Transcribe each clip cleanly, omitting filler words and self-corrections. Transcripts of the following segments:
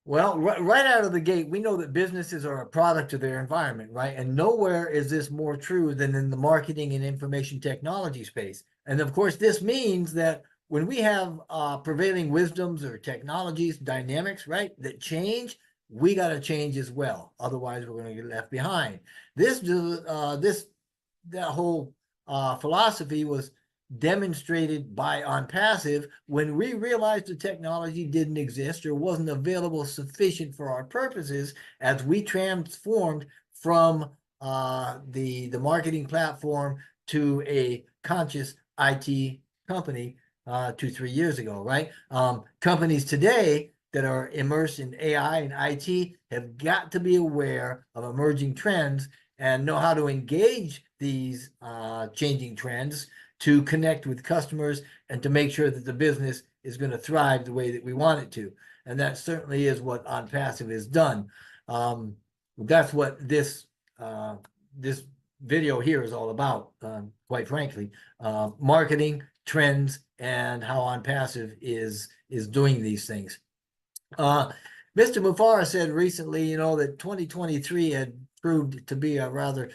Well, right out of the gate, we know that businesses are a product of their environment, right? And nowhere is this more true than in the marketing and information technology space. And of course, this means that when we have prevailing wisdoms or technologies, dynamics, right, that change, we got to change as well. Otherwise, we're going to get left behind. That whole philosophy was demonstrated by ONPASSIVE when we realized the technology didn't exist or wasn't available sufficient for our purposes as we transformed from the marketing platform to a conscious IT company 2-3 years ago, right? Companies today that are immersed in AI and IT have got to be aware of emerging trends and know how to engage these changing trends to connect with customers and to make sure that the business is going to thrive the way that we want it to. And that certainly is what ONPASSIVE has done. That's what this video here is all about, quite frankly. Marketing, trends, and how ONPASSIVE is doing these things. Mr. Mufareh said recently, that 2023 had proved to be a rather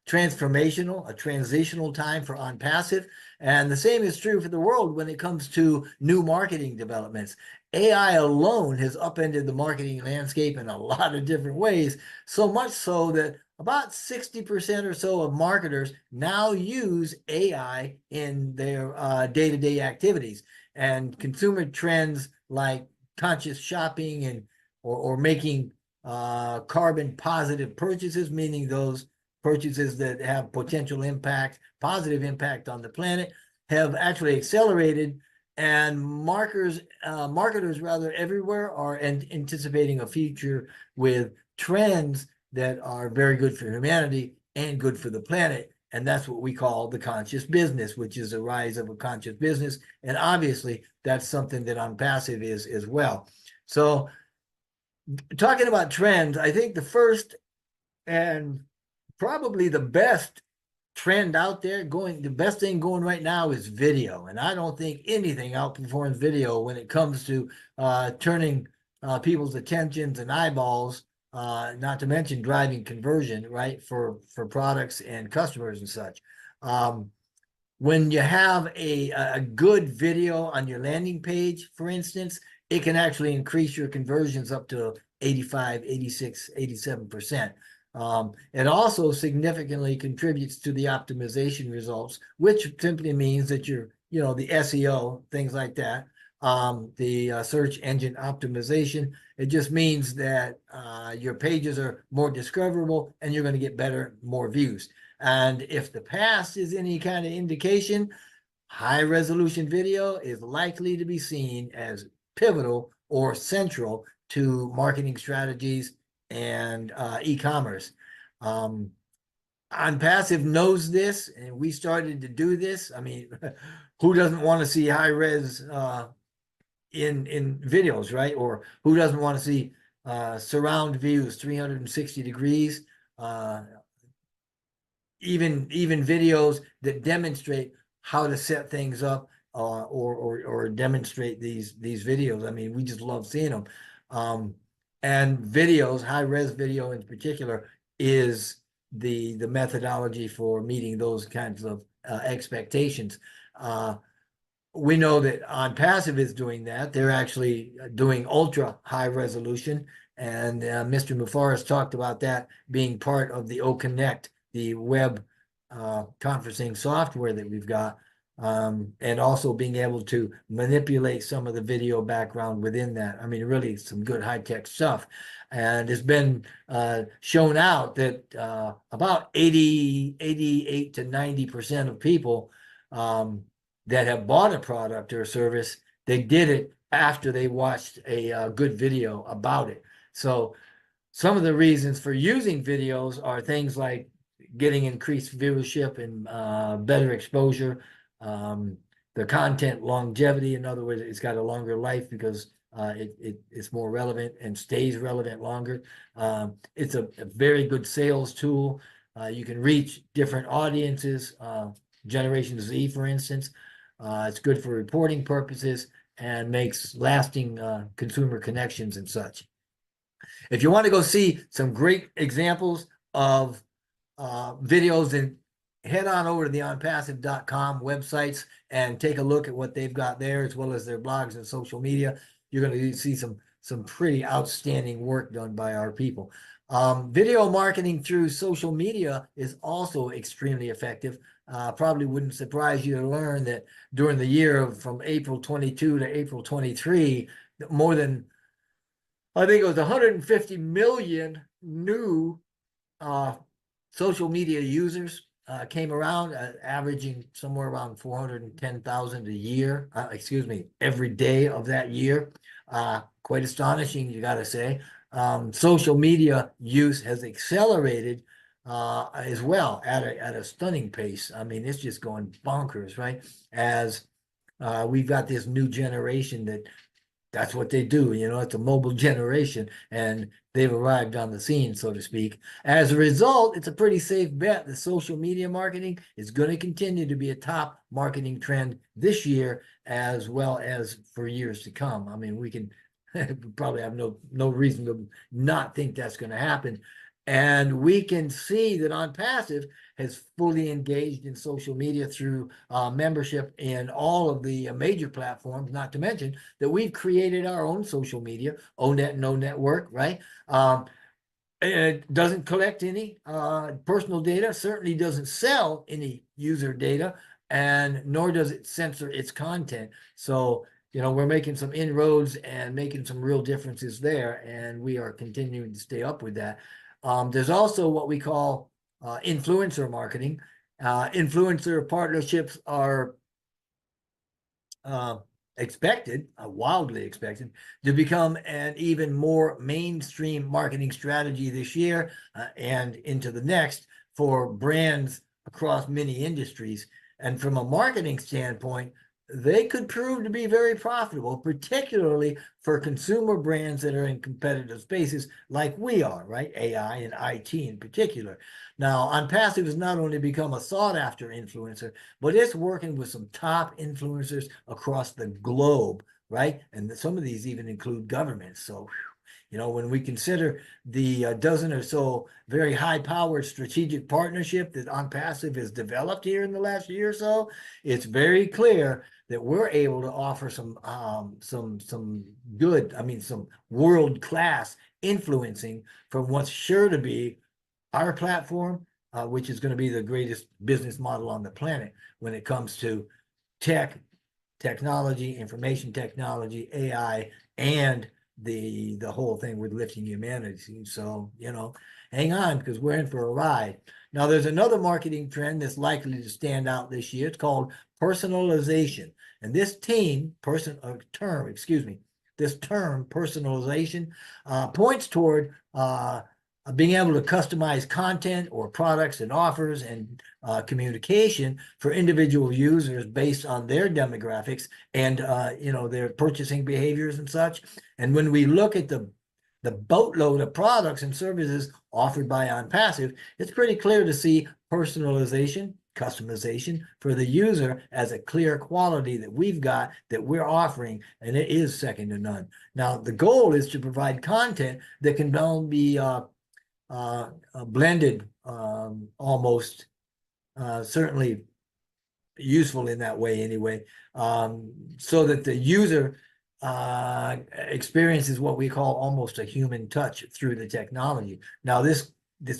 transformational, a transitional time for ONPASSIVE. And the same is true for the world when it comes to new marketing developments. AI alone has upended the marketing landscape in a lot of different ways, so much so that about 60% or so of marketers now use AI in their day-to-day activities. And consumer trends like conscious shopping and or making carbon positive purchases, meaning those purchases that have potential impact, positive impact on the planet, have actually accelerated, and marketers rather everywhere are anticipating a future with trends that are very good for humanity and good for the planet. And that's what we call the conscious business, which is a rise of a conscious business. And obviously, that's something that ONPASSIVE is as well. So talking about trends, I think the first and probably the best trend out there the best thing going right now is video. And I don't think anything outperforms video when it comes to turning people's attentions and eyeballs, not to mention driving conversion, right, for products and customers and such. When you have a good video on your landing page, for instance, it can actually increase your conversions up to 85, 86, 87%. It also significantly contributes to the optimization results, which simply means that the SEO, things like that, the search engine optimization, it just means that your pages are more discoverable and you're going to get better, more views. And if the past is any kind of indication, high resolution video is likely to be seen as pivotal or central to marketing strategies and e-commerce. ONPASSIVE knows this, and we started to do this. I mean, who doesn't want to see high res in videos, right? Or who doesn't want to see surround views, 360 degrees, even videos that demonstrate how to set things up or demonstrate these videos. I mean, we just love seeing them. And videos, high res video in particular, is the methodology for meeting those kinds of expectations. We know that ONPASSIVE is doing that. They're actually doing ultra high resolution, and Mr. Mufareh talked about that being part of the OConnect, the web conferencing software that we've got, and also being able to manipulate some of the video background within that. I mean, really some good high-tech stuff. And it's been shown out that about 88 to 90% of people that have bought a product or a service, they did it after they watched a good video about it. So some of the reasons for using videos are things like getting increased viewership and better exposure, the content longevity. In other words, it's got a longer life because it's more relevant and stays relevant longer. It's a very good sales tool. You can reach different audiences, Generation Z, for instance. It's good for reporting purposes, and makes lasting consumer connections and such. If you want to go see some great examples of videos, then head on over to the ONPASSIVE.com websites and take a look at what they've got there, as well as their blogs and social media. You're going to see some pretty outstanding work done by our people. Video marketing through social media is also extremely effective. Probably wouldn't surprise you to learn that during the year from April 22 to April 23, more than, I think it was 150 million new social media users came around, averaging somewhere around 410,000 a year, excuse me, every day of that year. Quite astonishing, you got to say. Social media use has accelerated as well at a stunning pace. I mean, it's just going bonkers, right? As we've got this new generation that's what they do. You know, it's a mobile generation, and they've arrived on the scene, so to speak. As a result, it's a pretty safe bet that social media marketing is going to continue to be a top marketing trend this year, as well as for years to come. I mean, we can probably have no reason to not think that's going to happen. And we can see that ONPASSIVE has fully engaged in social media through membership in all of the major platforms, not to mention that we've created our own social media, ONET, No Network, right? It doesn't collect any personal data, certainly doesn't sell any user data, and nor does it censor its content. So, you know, we're making some inroads and making some real differences there, and we are continuing to stay up with that. There's also what we call influencer marketing. Influencer partnerships are expected, wildly expected, to become an even more mainstream marketing strategy this year and into the next for brands across many industries. And from a marketing standpoint, they could prove to be very profitable, particularly for consumer brands that are in competitive spaces like we are, right? AI and IT in particular. Now, ONPASSIVE has not only become a sought-after influencer, but it's working with some top influencers across the globe, right? And some of these even include governments. So, you know, when we consider the dozen or so very high-powered strategic partnership that ONPASSIVE has developed here in the last year or so, it's very clear that we're able to offer some good, I mean, some world-class influencing from what's sure to be our platform, which is going to be the greatest business model on the planet when it comes to technology, information technology, AI, and the whole thing with lifting humanity. So, you know, hang on, because we're in for a ride. Now, there's another marketing trend that's likely to stand out this year. It's called personalization. And this term, personalization, points toward being able to customize content or products and offers and communication for individual users based on their demographics and you know, their purchasing behaviors and such. And when we look at the boatload of products and services offered by ONPASSIVE, it's pretty clear to see personalization, customization for the user as a clear quality that we've got, that we're offering, and it is second to none. Now, the goal is to provide content that can now be blended, almost certainly useful in that way anyway, so that the user experiences what we call almost a human touch through the technology. Now, this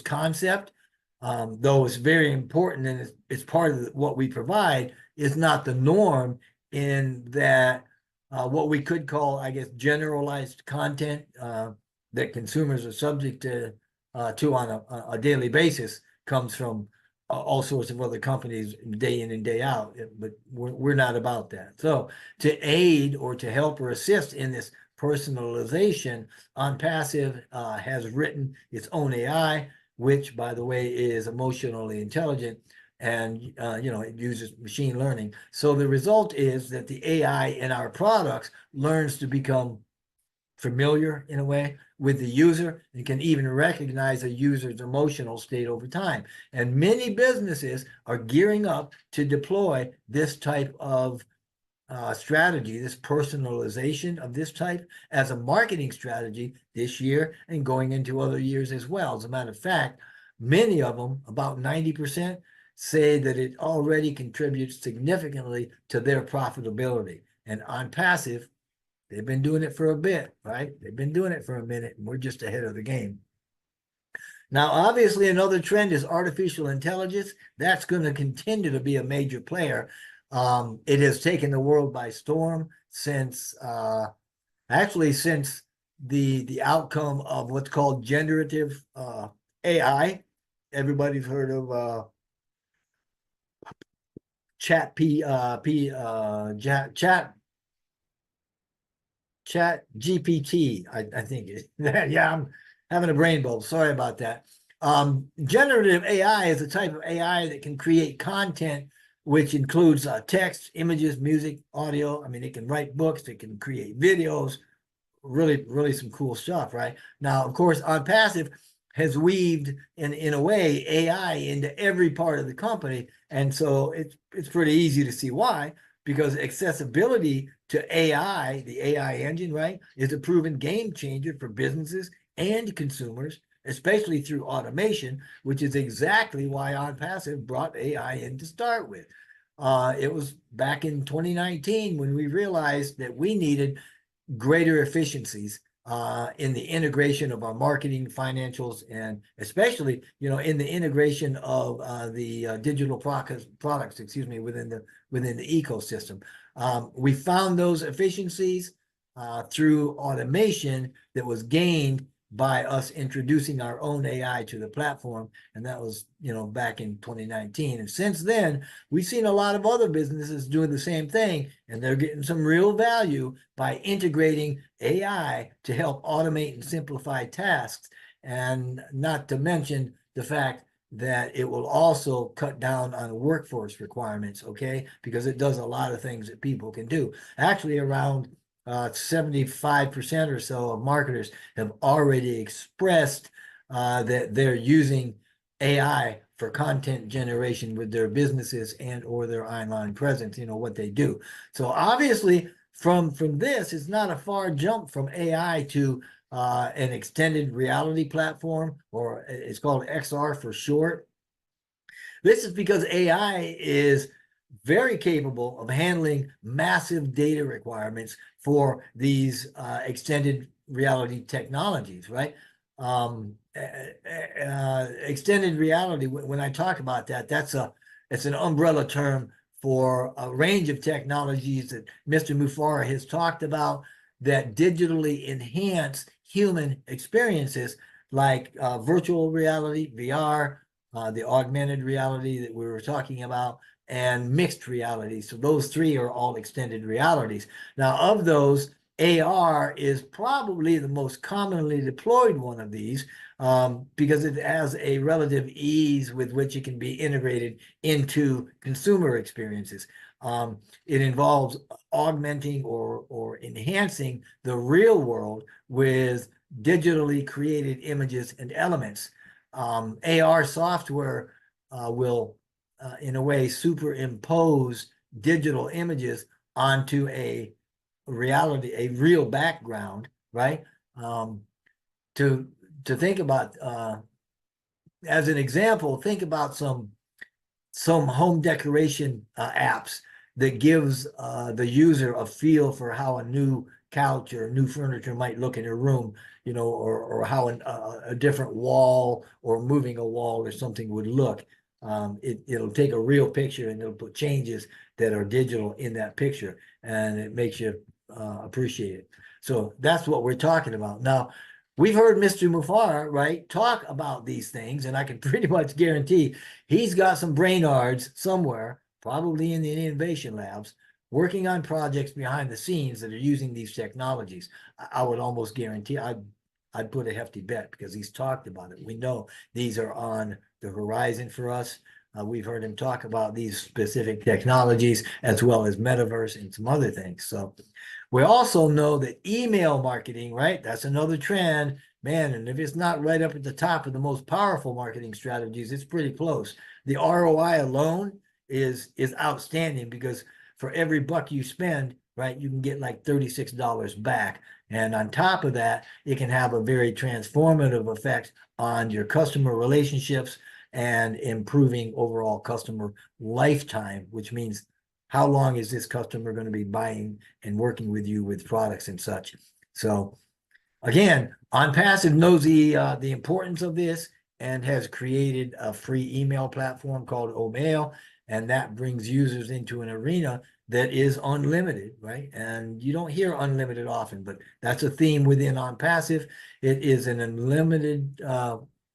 concept, though it's very important and it's part of what we provide, is not the norm, in that what we could call, I guess, generalized content that consumers are subject to on a daily basis comes from all sorts of other companies day in and day out, but we're not about that. So to aid or to help or assist in this personalization, ONPASSIVE has written its own AI, which, by the way, is emotionally intelligent, and you know, it uses machine learning. So the result is that the AI in our products learns to become familiar in a way with the user and can even recognize a user's emotional state over time. And many businesses are gearing up to deploy this type of strategy, this personalization of this type as a marketing strategy this year and going into other years as well. As a matter of fact, many of them, about 90%, say that it already contributes significantly to their profitability. And ONPASSIVE, they've been doing it for a bit, right? They've been doing it for a minute, and we're just ahead of the game. Now, obviously, another trend is artificial intelligence. That's going to continue to be a major player. It has taken the world by storm since, actually, since the outcome of what's called generative AI. Everybody's heard of chat GPT, I think it. Yeah, I'm having a brain bulb. Sorry about that. Generative AI is a type of AI that can create content, which includes text, images, music, audio. I mean, it can write books, it can create videos, really some cool stuff, right? Now, of course, ONPASSIVE has weaved in a way AI into every part of the company, and so it's pretty easy to see why, because accessibility to AI, the AI engine, right, is a proven game changer for businesses and consumers, especially through automation, which is exactly why ONPASSIVE brought AI in to start with. It was back in 2019 when we realized that we needed greater efficiencies in the integration of our marketing, financials, and especially, in the integration of the digital products, within the ecosystem. We found those efficiencies through automation that was gained by us introducing our own AI to the platform, and that was, back in 2019. And since then, we've seen a lot of other businesses doing the same thing, and they're getting some real value by integrating AI to help automate and simplify tasks, and not to mention the fact that it will also cut down on workforce requirements, okay? Because it does a lot of things that people can do. Actually, around 75% or so of marketers have already expressed that they're using AI for content generation with their businesses and or their online presence, what they do. So obviously from this, it's not a far jump from AI to an extended reality platform, or it's called XR for short. This is because AI is very capable of handling massive data requirements for these extended reality technologies, right? Extended reality, when I talk about that, it's an umbrella term for a range of technologies that Mr. Mufareh has talked about that digitally enhance human experiences, like virtual reality, VR, the augmented reality that we were talking about, and mixed reality. So those three are all extended realities. Now, of those, AR is probably the most commonly deployed one of these, because it has a relative ease with which it can be integrated into consumer experiences. It involves augmenting or enhancing the real world with digitally created images and elements. AR software will in a way superimpose digital images onto a real background, right? To think about, as an example, think about some home decoration apps that gives the user a feel for how a new couch or new furniture might look in a room, or how a different wall or moving a wall or something would look. It'll take a real picture and it'll put changes that are digital in that picture, and it makes you appreciate it. So that's what we're talking about. Now, we've heard Mr. Mufareh, right, talk about these things, and I can pretty much guarantee he's got some brainards somewhere, probably in the innovation labs, working on projects behind the scenes that are using these technologies. I would almost guarantee, I'd put a hefty bet, because he's talked about it. We know these are on the horizon for us. We've heard him talk about these specific technologies, as well as metaverse and some other things. So we also know that email marketing, right? That's another trend, man. And if it's not right up at the top of the most powerful marketing strategies, it's pretty close. The ROI alone is outstanding, because for every buck you spend, right, you can get like $36 back. And on top of that, it can have a very transformative effect on your customer relationships and improving overall customer lifetime, which means how long is this customer going to be buying and working with you with products and such. So again, ONPASSIVE knows the importance of this and has created a free email platform called OMail, and that brings users into an arena that is unlimited, right? And you don't hear unlimited often, but that's a theme within ONPASSIVE. It is an unlimited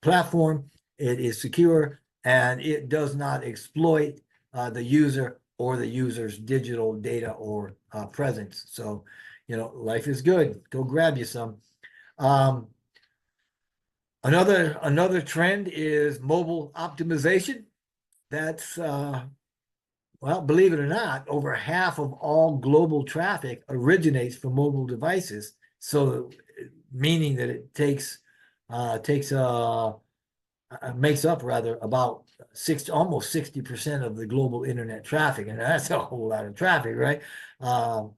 platform. It is secure, and it does not exploit the user or the user's digital data or presence. So, you know, life is good. Go grab you some. Another trend is mobile optimization. That's well, believe it or not, over half of all global traffic originates from mobile devices. So, meaning that it makes up rather about almost 60% of the global internet traffic, and that's a whole lot of traffic, right? For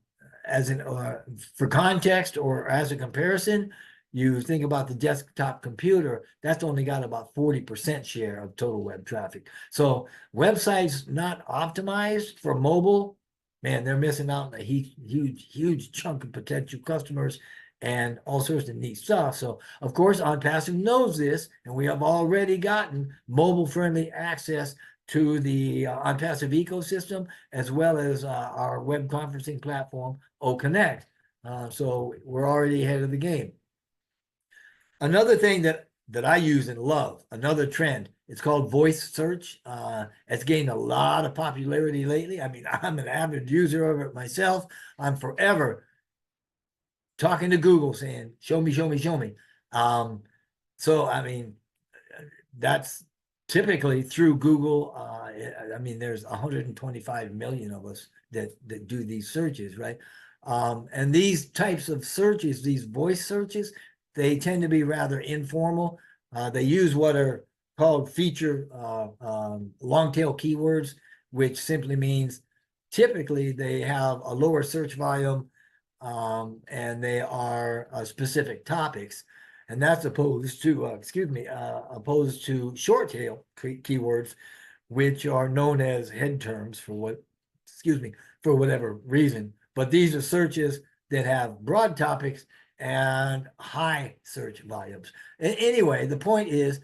context or as a comparison, you think about the desktop computer, that's only got about 40% share of total web traffic. So websites not optimized for mobile, man, they're missing out on a huge chunk of potential customers and all sorts of neat stuff. So of course, ONPASSIVE knows this, and we have already gotten mobile-friendly access to the ONPASSIVE ecosystem, as well as our web conferencing platform, OConnect. So we're already ahead of the game. Another thing that I use and love, another trend, it's called voice search. It's gained a lot of popularity lately. I mean, I'm an avid user of it myself. I'm forever talking to Google saying, show me, show me, show me. So, I mean, that's typically through Google. I mean, there's 125 million of us that do these searches, right? And these types of searches, these voice searches, they tend to be rather informal. They use what are called feature long tail keywords, which simply means typically they have a lower search volume and they are specific topics. And that's opposed to, opposed to short tail keywords, which are known as head terms for whatever reason. But these are searches that have broad topics and high search volumes. Anyway, the point is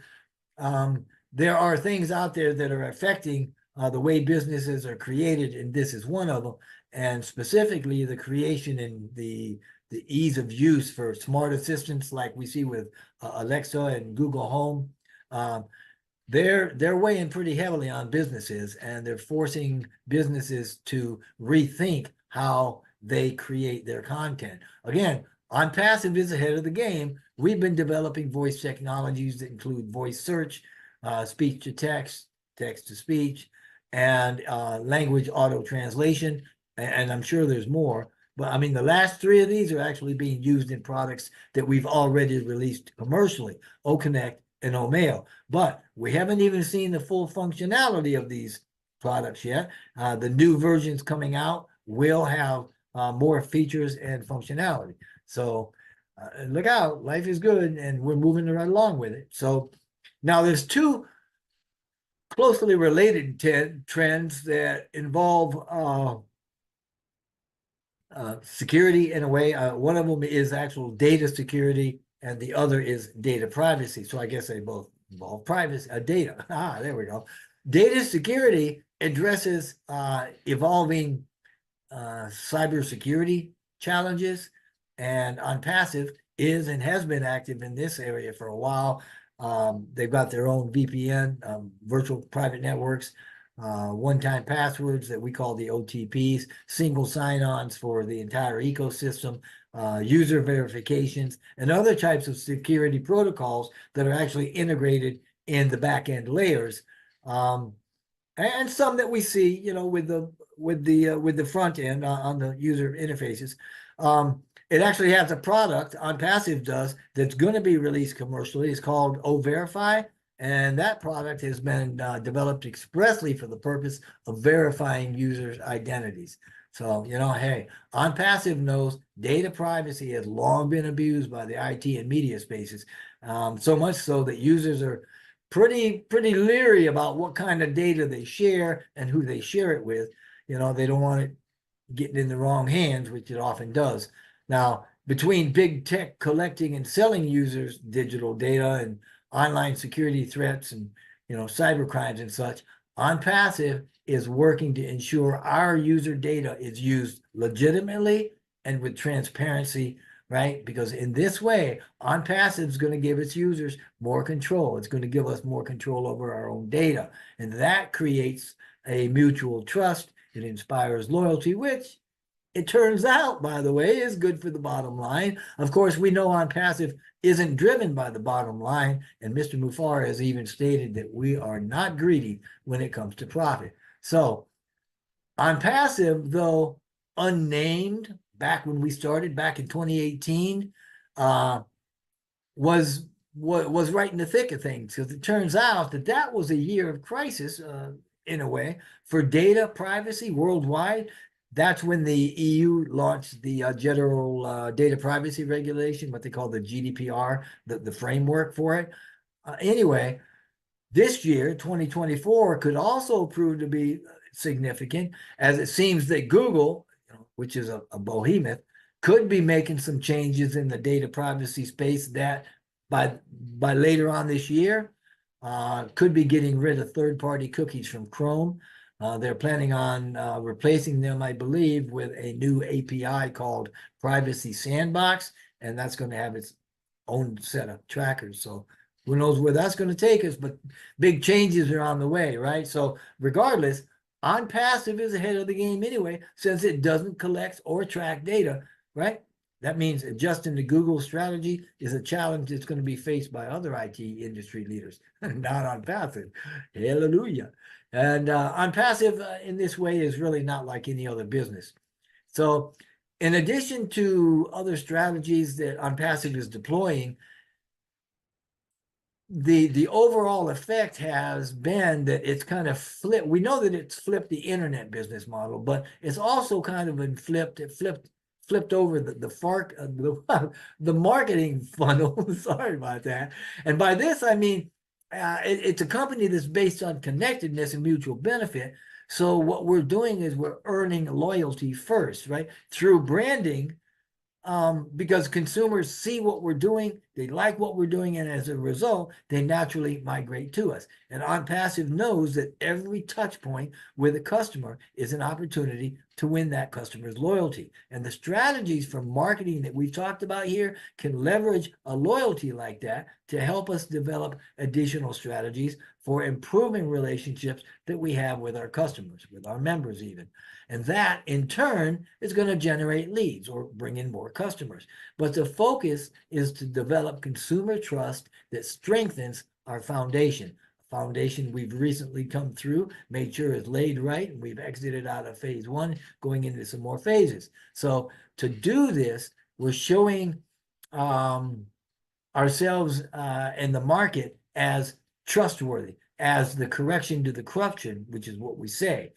there are things out there that are affecting the way businesses are created, and this is one of them. And specifically the creation and the ease of use for smart assistants like we see with Alexa and Google Home. They're weighing pretty heavily on businesses, and they're forcing businesses to rethink how they create their content. Again, ONPASSIVE is ahead of the game. We've been developing voice technologies that include voice search, speech to text, text to speech, and language auto translation. And I'm sure there's more. But I mean, the last three of these are actually being used in products that we've already released commercially, OConnect and OMail. But we haven't even seen the full functionality of these products yet. The new versions coming out will have more features and functionality. So look out, life is good, and we're moving right along with it. So now there's two closely related trends that involve security in a way. One of them is actual data security, and the other is data privacy. So I guess they both involve privacy, data. There we go. Data security addresses evolving cybersecurity challenges, and ONPASSIVE is and has been active in this area for a while. They've got their own VPN, virtual private networks, one-time passwords that we call the OTPs, single sign-ons for the entire ecosystem, user verifications, and other types of security protocols that are actually integrated in the back-end layers, and some that we see, you know, with the front end on the user interfaces. It actually has a product, ONPASSIVE does, that's going to be released commercially. It's called OVerify. And that product has been developed expressly for the purpose of verifying users' identities. So, hey, ONPASSIVE knows data privacy has long been abused by the IT and media spaces, so much so that users are pretty leery about what kind of data they share and who they share it with. They don't want it getting in the wrong hands, which it often does. Now, between big tech collecting and selling users' digital data and online security threats and cyber crimes and such, ONPASSIVE is working to ensure our user data is used legitimately and with transparency, right? Because in this way, ONPASSIVE is going to give its users more control. It's going to give us more control over our own data. And that creates a mutual trust. It inspires loyalty, which it turns out, by the way, is good for the bottom line. Of course, we know ONPASSIVE isn't driven by the bottom line, and Mr. Mufareh has even stated that we are not greedy when it comes to profit. So ONPASSIVE, though unnamed back when we started back in 2018, was right in the thick of things, because it turns out that was a year of crisis in a way for data privacy worldwide. That's when the EU launched the General Data Privacy Regulation, what they call the GDPR, the framework for it. Anyway, this year, 2024, could also prove to be significant, as it seems that Google, which is a behemoth, could be making some changes in the data privacy space that by later on this year could be getting rid of third-party cookies from Chrome. They're planning on replacing them, I believe, with a new API called Privacy Sandbox, and that's going to have its own set of trackers. So who knows where that's going to take us, but big changes are on the way, right? So regardless, ONPASSIVE is ahead of the game anyway, since it doesn't collect or track data, right? That means adjusting to Google's strategy is a challenge that's going to be faced by other IT industry leaders, not ONPASSIVE. Hallelujah. And ONPASSIVE in this way is really not like any other business. So in addition to other strategies that ONPASSIVE is deploying, the overall effect has been that it's kind of flipped. We know that it's flipped the internet business model, but it's also kind of been flipped over the marketing funnel. Sorry about that. And by this, I mean, it's a company that's based on connectedness and mutual benefit. So what we're doing is we're earning loyalty first, right? Through branding, because consumers see what we're doing, they like what we're doing, and as a result, they naturally migrate to us. And ONPASSIVE knows that every touch point with a customer is an opportunity to win that customer's loyalty. And the strategies for marketing that we've talked about here can leverage a loyalty like that to help us develop additional strategies for improving relationships that we have with our customers, with our members even. And that, in turn, is going to generate leads or bring in more customers. But the focus is to develop consumer trust that strengthens our foundation. A foundation we've recently come through, made sure is laid right, and we've exited out of phase one, going into some more phases. So to do this, we're showing ourselves in the market as trustworthy, as the correction to the corruption, which is what we say,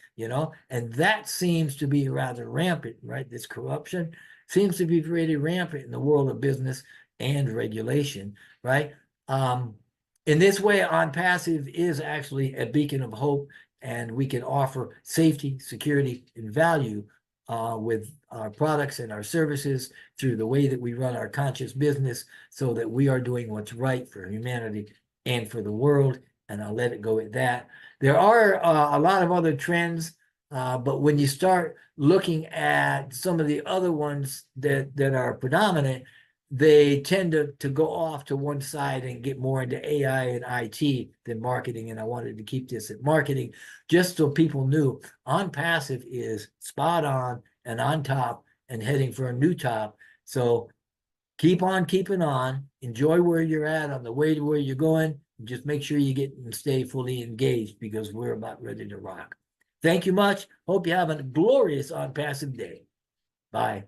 and that seems to be rather rampant, right? This corruption seems to be pretty rampant in the world of business and regulation, right? In this way, ONPASSIVE is actually a beacon of hope, and we can offer safety, security, and value with our products and our services through the way that we run our conscious business, so that we are doing what's right for humanity and for the world. And I'll let it go at that. There are a lot of other trends, but when you start looking at some of the other ones that are predominant, they tend to go off to one side and get more into AI and IT than marketing. And I wanted to keep this at marketing just so people knew ONPASSIVE is spot on top and heading for a new top. So keep on keeping on. Enjoy where you're at on the way to where you're going. Just make sure you get and stay fully engaged, because we're about ready to rock. Thank you much. Hope you have a glorious ONPASSIVE day. Bye.